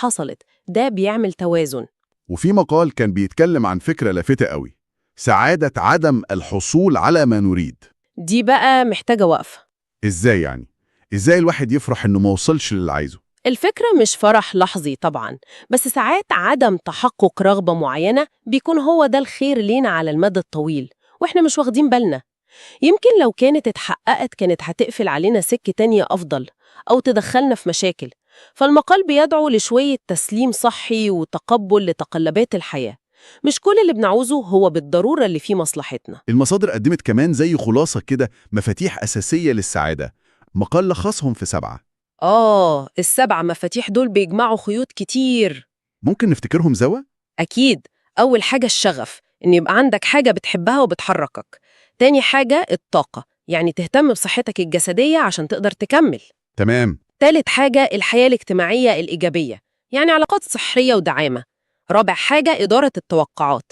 حصلت. ده بيعمل توازن. وفي مقال كان بيتكلم عن فكرة لافتة قوي: سعادة عدم الحصول على ما نريد. دي بقى محتاجة وقفة. إزاي يعني؟ إزاي الواحد يفرح إنه ما وصلش للي عايزه؟ الفكرة مش فرح لحظي طبعا، بس ساعات عدم تحقق رغبة معينة بيكون هو ده الخير لينا على المدى الطويل، وإحنا مش واخدين بالنا. يمكن لو كانت اتحققت كانت هتقفل علينا سكة تانية أفضل، أو تدخلنا في مشاكل. فالمقال بيدعو لشوية تسليم صحي وتقبل لتقلبات الحياة. مش كل اللي بنعوزه هو بالضرورة اللي فيه مصلحتنا. المصادر قدمت كمان زي خلاصة كده، مفاتيح أساسية للسعادة. مقال لخصهم في 7. ال7 مفاتيح دول بيجمعوا خيوط كتير. ممكن نفتكرهم سوا؟ أكيد. أول حاجة الشغف، إن يبقى عندك حاجة بتحبها وبتحركك. تاني حاجة الطاقة، يعني تهتم بصحتك الجسدية عشان تقدر تكمل. تمام. تالت حاجة الحياة الاجتماعية الإيجابية، يعني علاقات صحية ودعامة. رابع حاجة إدارة التوقعات،